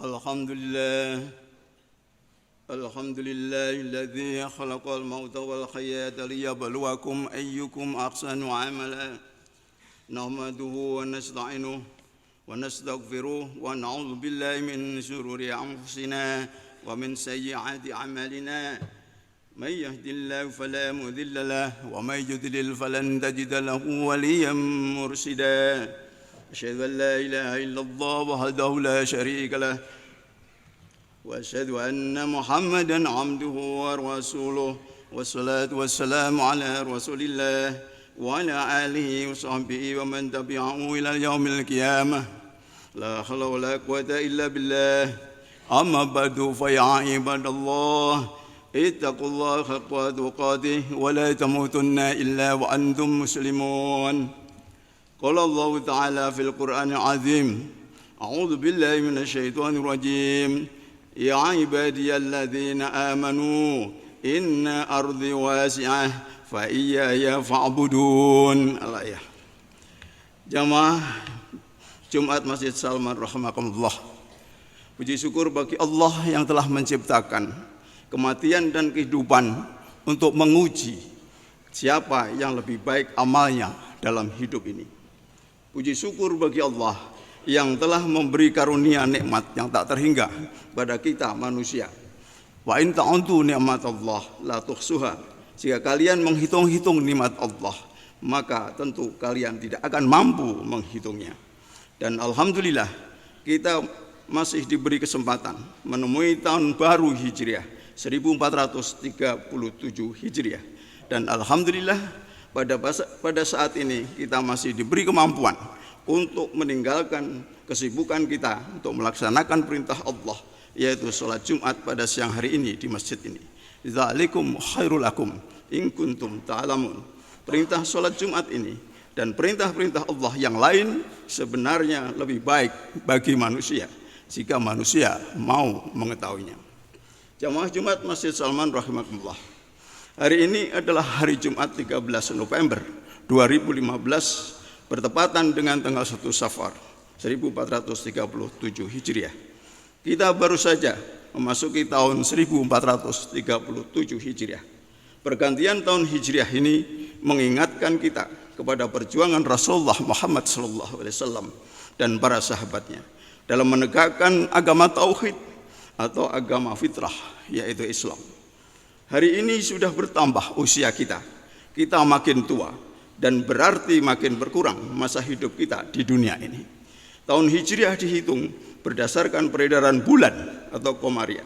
Alhamdulillah alladzi khalaqal mauta wal hayata liyabluwakum ayyukum ahsanu amala. Nahmaduhu wa nasta'inuhu wa nastaghfiruh wa na'udzu billahi min shururi anfusina wa min sayyiati a'malina. May yahdihillahu fala mudilla lahu wa may yudlil falan tajida lahu waliyyan mursyida. Asyhadu an la ilaha illallah wahdahu la syarika lah wa asyhadu anna Muhammadan abduhu wa rasuluh. Wassalatu wassalamu ala Rasulillah wa ala alihi wa sahbihi wa man tabi'ahu ila yaumil qiyamah. La haula wa la quwwata illa billah. Amma ba'du fa ya ibadallah ittaqullaha haqqa tuqatih wa la tamutunna illa wa antum muslimun. Qala Allah Ta'ala fil Qur'anil Azim. A'udzu billahi minasy syaithanir rajim. Ya ibadiyalladzina amanu inna ardi wasi'ah fa iyaya fa'budun. Al-ayah. Jamaah Jumat Masjid Salman rahimakumullah. Puji syukur bagi Allah yang telah menciptakan kematian dan kehidupan untuk menguji siapa yang lebih baik amalnya dalam hidup ini. Puji syukur bagi Allah yang telah memberi karunia nikmat yang tak terhingga pada kita manusia. Wa in ta'uddu ni'matallah la tuhsuha. Jika kalian menghitung-hitung nikmat Allah, maka tentu kalian tidak akan mampu menghitungnya. Dan alhamdulillah kita masih diberi kesempatan menemui tahun baru Hijriah 1437 Hijriah. Dan alhamdulillah pada saat ini kita masih diberi kemampuan untuk meninggalkan kesibukan kita untuk melaksanakan perintah Allah, yaitu sholat Jumat pada siang hari ini di masjid ini. Dzalikum khairul lakum in kuntum ta'lamun. Perintah sholat Jumat ini dan perintah-perintah Allah yang lain sebenarnya lebih baik bagi manusia jika manusia mau mengetahuinya. Jamaah Jumat Masjid Salman rahimakumullah. Hari ini adalah hari Jumat 13 November 2015 bertepatan dengan tanggal 1 Safar 1437 Hijriah. Kita baru saja memasuki tahun 1437 Hijriah. Pergantian tahun Hijriah ini mengingatkan kita kepada perjuangan Rasulullah Muhammad SAW dan para sahabatnya dalam menegakkan agama tauhid atau agama fitrah, yaitu Islam. Hari ini sudah bertambah usia kita. Kita makin tua dan berarti makin berkurang masa hidup kita di dunia ini. Tahun Hijriah dihitung berdasarkan peredaran bulan atau Qamariah.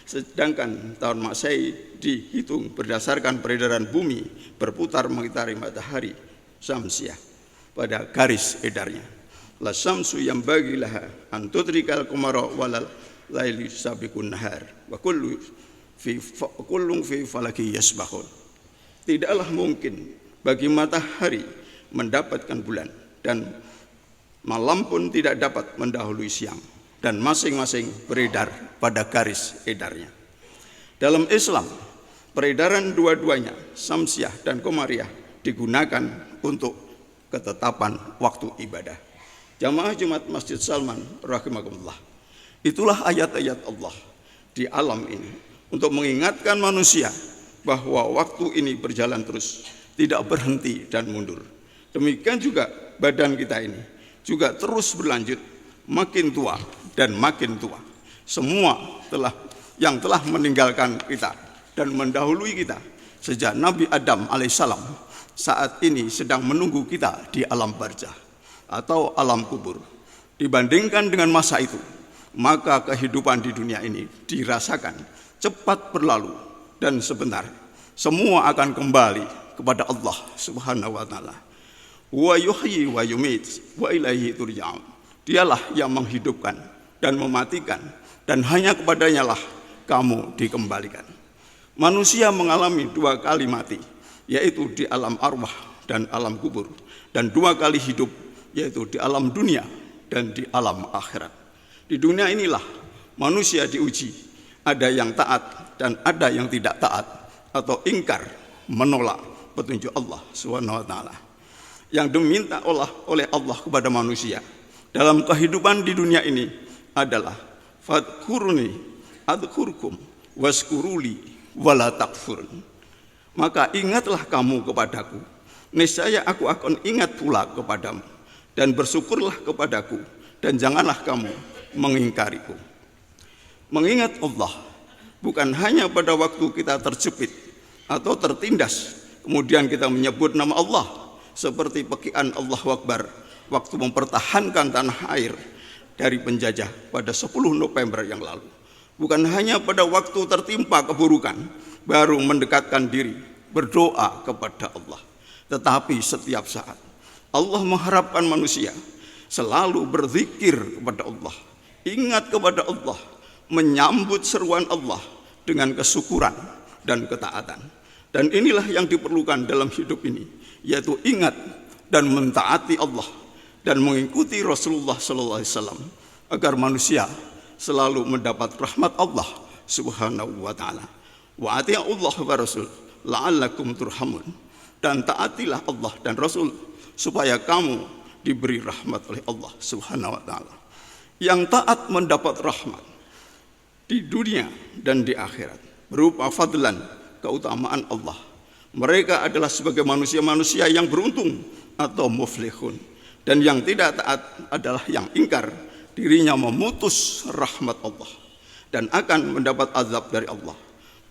Sedangkan tahun Masehi dihitung berdasarkan peredaran bumi berputar mengitari matahari Syamsiah pada garis edarnya. La syamsu yang bagilah antudrikal qamara walal laili sabiqun nahar wa kullun fi falaki yasbahun. Tidaklah mungkin bagi matahari mendapatkan bulan dan malam pun tidak dapat mendahului siang, dan masing-masing beredar pada garis edarnya. Dalam Islam, peredaran dua-duanya, Syamsiah dan Qamariah, digunakan untuk ketetapan waktu ibadah. Jamaah Jumat Masjid Salman rahimakumullah. Itulah ayat-ayat Allah di alam ini untuk mengingatkan manusia bahwa waktu ini berjalan terus, tidak berhenti dan mundur. Demikian juga badan kita ini juga terus berlanjut, makin tua dan makin tua. Semua yang telah meninggalkan kita dan mendahului kita sejak Nabi Adam alaihissalam saat ini sedang menunggu kita di alam barzah atau alam kubur. Dibandingkan dengan masa itu, maka kehidupan di dunia ini dirasakan cepat berlalu dan sebentar. Semua akan kembali kepada Allah Subhanahu wa taala. Wa yuhyi wa yumit wa ilaihi turja'un. Dialah yang menghidupkan dan mematikan, dan hanya kepadanya lah kamu dikembalikan. Manusia mengalami dua kali mati, yaitu di alam arwah dan alam kubur, dan dua kali hidup, yaitu di alam dunia dan di alam akhirat. Di dunia inilah manusia diuji. Ada yang taat dan ada yang tidak taat atau ingkar, menolak petunjuk Allah Subhanahu wa taala. Yang diminta oleh Allah kepada manusia dalam kehidupan di dunia ini adalah Fadkuruni adkurkum waskuruli wala takfurun. Maka ingatlah kamu kepadaku, niscaya aku akan ingat pula kepadamu, dan bersyukurlah kepadaku, dan janganlah kamu mengingkariku. Mengingat Allah bukan hanya pada waktu kita terjepit atau tertindas, kemudian kita menyebut nama Allah seperti pekian Allahu Akbar waktu mempertahankan tanah air dari penjajah pada 10 November yang lalu. Bukan hanya pada waktu tertimpa keburukan baru mendekatkan diri berdoa kepada Allah, tetapi setiap saat Allah mengharapkan manusia selalu berzikir kepada Allah, ingat kepada Allah, menyambut seruan Allah dengan kesyukuran dan ketaatan. Dan inilah yang diperlukan dalam hidup ini, yaitu ingat dan mentaati Allah dan mengikuti Rasulullah SAW agar manusia selalu mendapat rahmat Allah Subhanahu wa taala. Wa ati'ullah wa rasul la'allakum turhamun. Dan taatilah Allah dan Rasul supaya kamu diberi rahmat oleh Allah Subhanahu wa taala. Yang taat mendapat rahmat di dunia dan di akhirat berupa fadlan, keutamaan Allah. Mereka adalah sebagai manusia-manusia yang beruntung atau muflihun. Dan yang tidak taat adalah yang ingkar, dirinya memutus rahmat Allah dan akan mendapat azab dari Allah.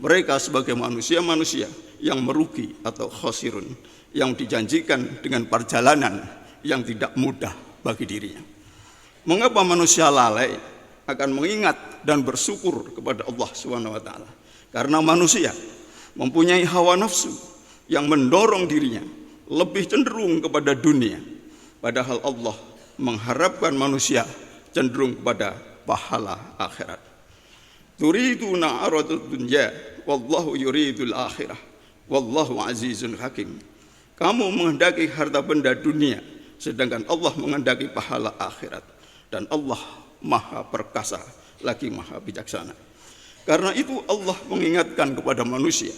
Mereka sebagai manusia-manusia yang merugi atau khosirun, yang dijanjikan dengan perjalanan yang tidak mudah bagi dirinya. Mengapa manusia lalai akan mengingat dan bersyukur kepada Allah SWT? Karena manusia mempunyai hawa nafsu yang mendorong dirinya lebih cenderung kepada dunia, padahal Allah mengharapkan manusia cenderung kepada pahala akhirat. Turiduna aradud dunya wallahu yuridul akhirah wallahu azizun hakim. Kamu menghendaki harta benda dunia, sedangkan Allah menghendaki pahala akhirat, dan Allah maha perkasa lagi maha bijaksana. Karena itu Allah mengingatkan kepada manusia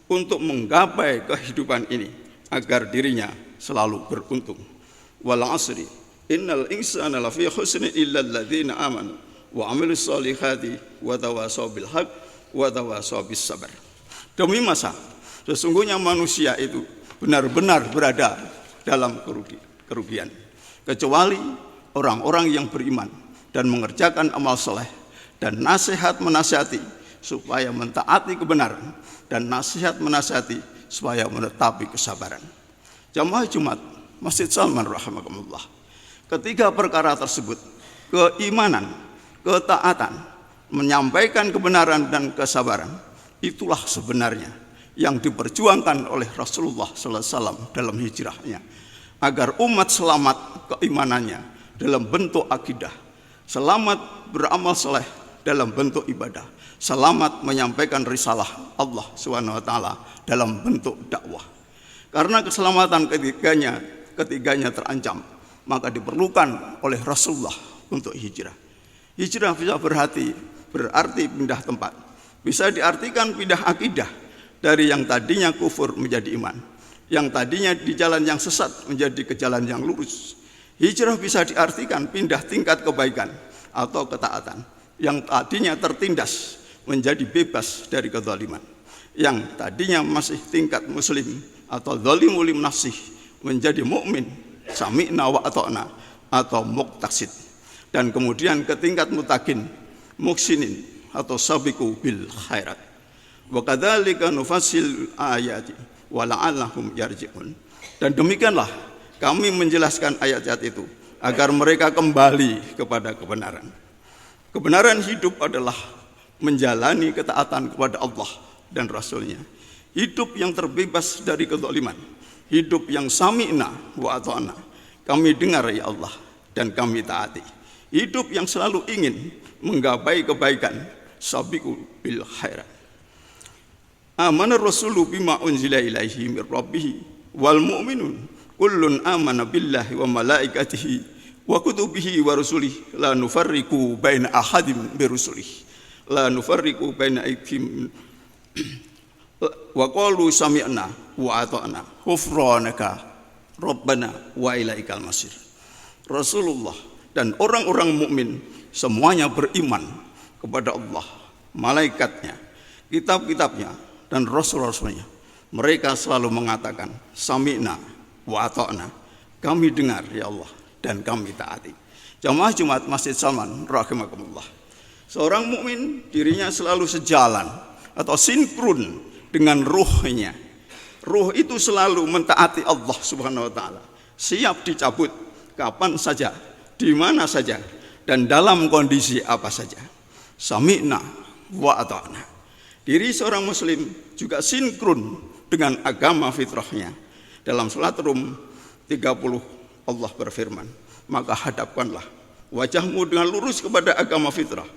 untuk menggapai kehidupan ini agar dirinya selalu beruntung. Wal asri innal insana lafi khusrin illa alladzina amanu wa amilus solihati wa tawasaw bil haq wa tawasaw bis sabar. Demi masa, sesungguhnya manusia itu benar-benar berada dalam kerugian, kecuali orang-orang yang beriman dan mengerjakan amal soleh dan nasihat menasihati supaya mentaati kebenaran dan nasihat menasihati supaya menetapi kesabaran. Jamaah Jumat Masjid Salman rahimakumullah, ketiga perkara tersebut, keimanan, ketaatan, menyampaikan kebenaran dan kesabaran, itulah sebenarnya yang diperjuangkan oleh Rasulullah SAW dalam hijrahnya, agar umat selamat keimanannya dalam bentuk akidah, selamat beramal soleh dalam bentuk ibadah, selamat menyampaikan risalah Allah SWT dalam bentuk dakwah. Karena keselamatan ketiganya terancam, maka diperlukan oleh Rasulullah untuk hijrah. Hijrah bisa berarti pindah tempat, bisa diartikan pindah akidah dari yang tadinya kufur menjadi iman, yang tadinya di jalan yang sesat menjadi ke jalan yang lurus. Hijrah bisa diartikan pindah tingkat kebaikan atau ketaatan, yang tadinya tertindas menjadi bebas dari kezaliman, yang tadinya masih tingkat muslim atau zalimul nafsih menjadi mukmin, sami'na wa ata'na atau muqtasid, dan kemudian ke tingkat mutakin, muksinin atau sabiqu bil khairat. Wa kadzalika nufassil ayati wa la'allahum yarji'un. Dan demikianlah kami menjelaskan ayat-ayat itu agar mereka kembali kepada kebenaran. Kebenaran hidup adalah menjalani ketaatan kepada Allah dan Rasulnya, hidup yang terbebas dari kezaliman, hidup yang sami'na wa ata'na, kami dengar ya Allah dan kami taati, hidup yang selalu ingin menggapai kebaikan, sabiqu bil khairat. Amana rasulu bima unzila ilaihi mir rabbih wal mu'minun kullun amana billahi wa malaikatihi wa kutubihi wa rusulihi la nufarriqu baina ahadim bi rusulihi la nufarriqu baina aydihim wa qalu sami'na wa ata'na ghufranaka rabbana wa ilaikal masir. Rasulullah dan orang-orang mukmin semuanya beriman kepada Allah, malaikatnya, kitab-kitabnya, dan rasul-rasulnya. Mereka selalu mengatakan, sami'na wa ata'na, kami dengar ya Allah dan kami taati. Jamaah Jumat Masjid Salman rahimakumullah. Seorang mukmin dirinya selalu sejalan atau sinkron dengan ruhnya. Ruh itu selalu mentaati Allah Subhanahu wa taala, siap dicabut kapan saja, di mana saja, dan dalam kondisi apa saja. Sami'na wa ata'na. Diri seorang muslim juga sinkron dengan agama fitrahnya. Dalam surat Rum 30 Allah berfirman, maka hadapkanlah wajahmu dengan lurus kepada agama fitrah.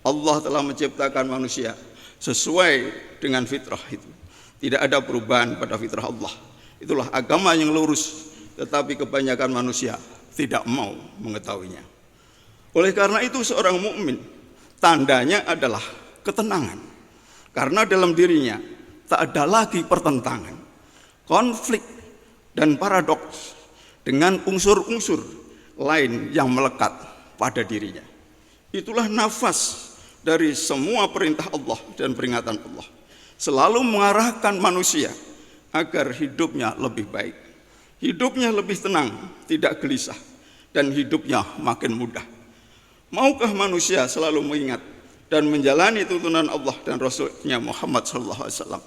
Allah telah menciptakan manusia sesuai dengan fitrah itu. Tidak ada perubahan pada fitrah Allah. Itulah agama yang lurus, tetapi kebanyakan manusia tidak mau mengetahuinya. Oleh karena itu seorang mukmin tandanya adalah ketenangan, karena dalam dirinya tak ada lagi pertentangan, konflik, dan paradoks dengan unsur-unsur lain yang melekat pada dirinya. Itulah nafas dari semua perintah Allah dan peringatan Allah, selalu mengarahkan manusia agar hidupnya lebih baik, hidupnya lebih tenang, tidak gelisah, dan hidupnya makin mudah. Maukah manusia selalu mengingat dan menjalani tuntunan Allah dan Rasulnya Muhammad SAW?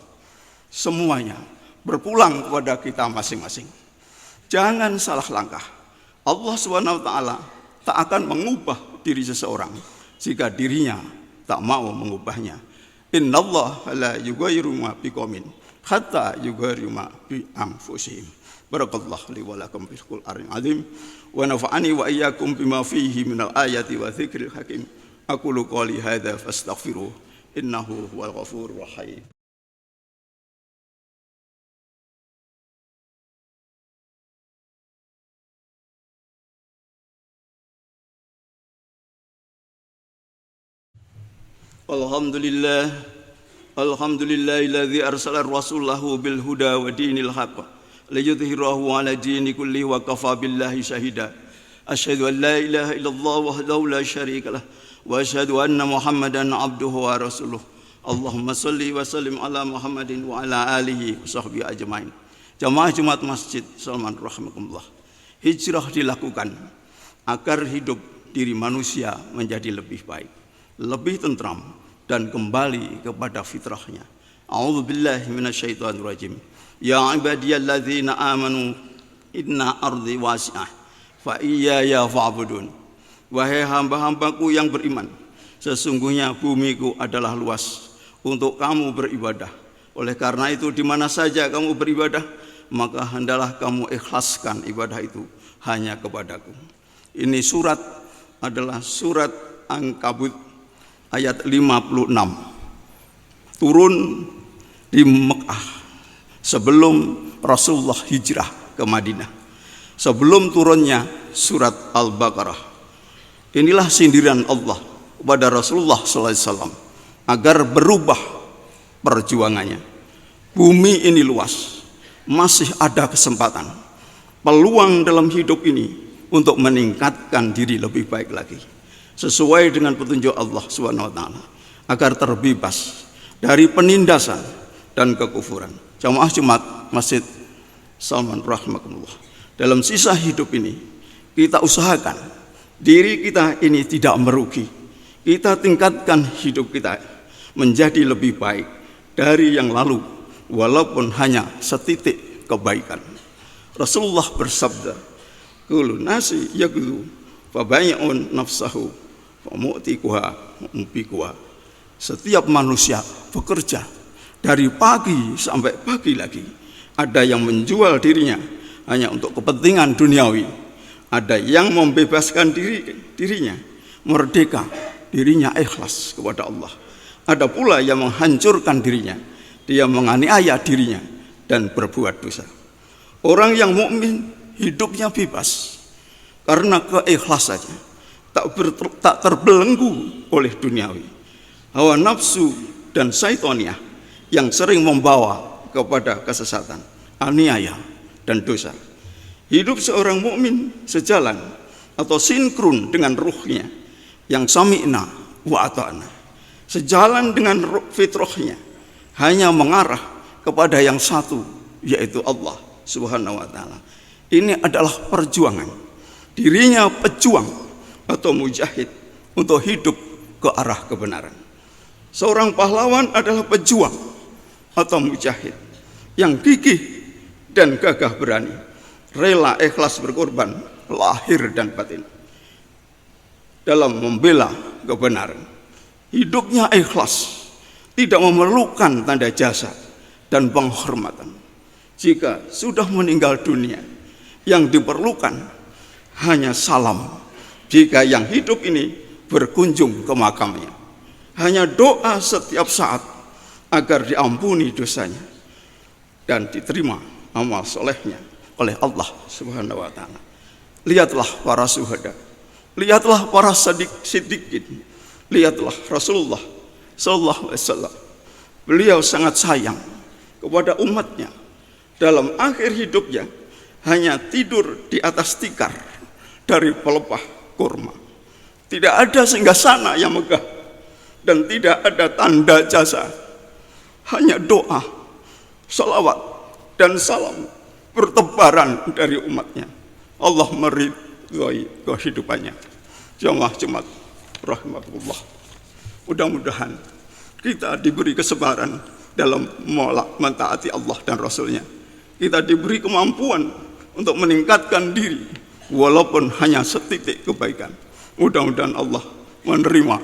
Semuanya berpulang kepada kita masing-masing. Jangan salah langkah. Allah SWT tak akan mengubah diri seseorang jika dirinya tak mau mengubahnya. Innallaha la yughayyiru ma biqaumin hatta yughayyiru ma bi anfusihim. Barakallahu li wa lakum fil Qur'anil azim wa nafa'ani wa iyyakum bima fihi minal ayati wa dzikril hakim. Aqulu qouli hadza fastaghfiruh innahu huwal ghafurur rahim. Alhamdulillah, alhamdulillahilladzi arsala rasulahu bil huda wa dinil haqq liyudhhirahu ala dini kulli wa kafa billahi syahida. Asyhadu an la ilaha illallah wahdahu la syarika lah wa asyhadu anna Muhammadan abduhu wa rasuluh. Allahumma salli wa sallim ala Muhammadin wa ala alihi wa sahbihi ajmain. Jamaah Jumat Masjid Salman rahimakumullah. Hijrah dilakukan agar hidup diri manusia menjadi lebih baik, lebih tentram, dan kembali kepada fitrahnya. A'udzubillahi minasyaitonirrajim. Ya ibadiyalladzina amanu inna ardi wasi'ah fa iyaya fa'budun. Wahai hamba-hambaku yang beriman, sesungguhnya bumiku adalah luas untuk kamu beribadah. Oleh karena itu di mana saja kamu beribadah, maka hendaklah kamu ikhlaskan ibadah itu hanya kepadaku. Ini surat adalah surat Ankabut ayat 56, turun di Mekah sebelum Rasulullah hijrah ke Madinah, sebelum turunnya surat Al-Baqarah. Inilah sindiran Allah kepada Rasulullah SAW agar berubah perjuangannya. Bumi ini luas, masih ada kesempatan, peluang dalam hidup ini untuk meningkatkan diri lebih baik lagi, sesuai dengan petunjuk Allah SWT, agar terbebas dari penindasan dan kekufuran. Jamaah Jumat Masjid Salman rahimakumullah. Dalam sisa hidup ini kita usahakan diri kita ini tidak merugi. Kita tingkatkan hidup kita menjadi lebih baik dari yang lalu, walaupun hanya setitik kebaikan. Rasulullah bersabda, kullu nasi yaghlu fa bai'un nafsahu mu'tikuha mu'bikuha. Setiap manusia bekerja dari pagi sampai pagi lagi. Ada yang menjual dirinya hanya untuk kepentingan duniawi, ada yang membebaskan dirinya merdeka, dirinya ikhlas kepada Allah. Ada pula yang menghancurkan dirinya, dia menganiaya dirinya dan berbuat dosa. Orang yang mukmin hidupnya bebas karena keikhlasannya, tak terbelenggu oleh duniawi, hawa nafsu dan syaitoniah yang sering membawa kepada kesesatan, aniaya, dan dosa. Hidup seorang mukmin sejalan atau sinkron dengan ruhnya yang sami'na wa ata'na. sejalan dengan fitrahnya, hanya mengarah kepada yang satu, yaitu Allah Subhanahu wa ta'ala. Ini adalah perjuangan. Dirinya pejuang atau mujahid untuk hidup ke arah kebenaran. Seorang pahlawan adalah pejuang atau mujahid yang gigih dan gagah berani, rela ikhlas berkorban lahir dan batin dalam membela kebenaran. Hidupnya ikhlas, tidak memerlukan tanda jasa dan penghormatan. Jika sudah meninggal dunia, yang diperlukan hanya salam. Jika yang hidup ini berkunjung ke makamnya, hanya doa setiap saat agar diampuni dosanya dan diterima amal solehnya oleh Allah Subhanahu wa ta'ala. Lihatlah para syuhada, lihatlah para siddiqin, lihatlah Rasulullah sallallahu alaihi wasallam. Beliau sangat sayang kepada umatnya. Dalam akhir hidupnya hanya tidur di atas tikar dari pelepah kurma. Tidak ada singgasana yang megah dan tidak ada tanda jasa. Hanya doa, salawat dan salam bertebaran dari umatnya. Allah meridhai kehidupannya. Jamaah Jumat rahmatullah. Mudah-mudahan kita diberi kesabaran dalam mentaati Allah dan Rasulnya. Kita diberi kemampuan untuk meningkatkan diri walaupun hanya setitik kebaikan. Mudah-mudahan Allah menerima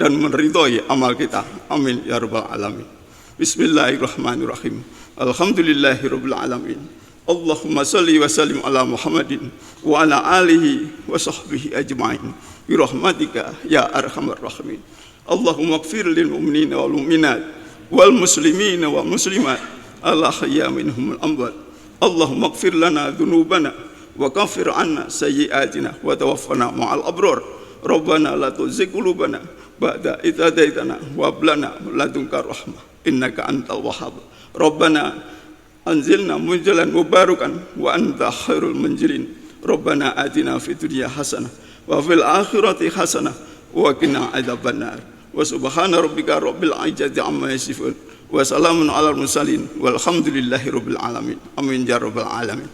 dan meridhai amal kita. Amin ya rabbal alamin. Bismillahirrahmanirrahim. Alhamdulillahirabbil alamin. Allahumma shalli wa sallim ala Muhammadin wa ala alihi wa sahbihi ajma'in bi rahmatika ya arhamar rahimin. Allahumma ighfir lil mu'minina wal mu'minat wal muslimina wal muslimat al-ahya minhum al-amwat. Allahumma ighfir lana dhunubana wa kaffir 'anna sayyi'atina wa tawaffana ma'al abrar. Rabbana la tuzigh qulubana ba'da idh hadaitana wa hab lana min ladunka rahmah innaka antal wahhab. Rabbana anzilna munzalan mubarakan wa anta khairul munzilin. Rabbana atina fid dunya hasanah wa fil akhirati hasanah wa qina adzabannar. Wa subhana rabbika rabbil izzati amma yasifun wa salamun alal mursalin walhamdulillahi rabbil alamin. Amin ya rabbal alamin.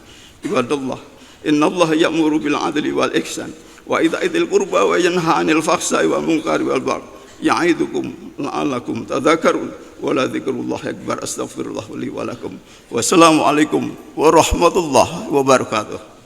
Ibadallah, innallaha ya'muru bil adli wal ihsan wa itaa'il qurba wa yanha 'anil fahsai wal munkari wal baghi ya'idukum la'allakum tadhakkarun. Wa la dzikrullahi akbar. Astaghfirullah li wa lakum. Wassalamu alaikum warahmatullahi wabarakatuh.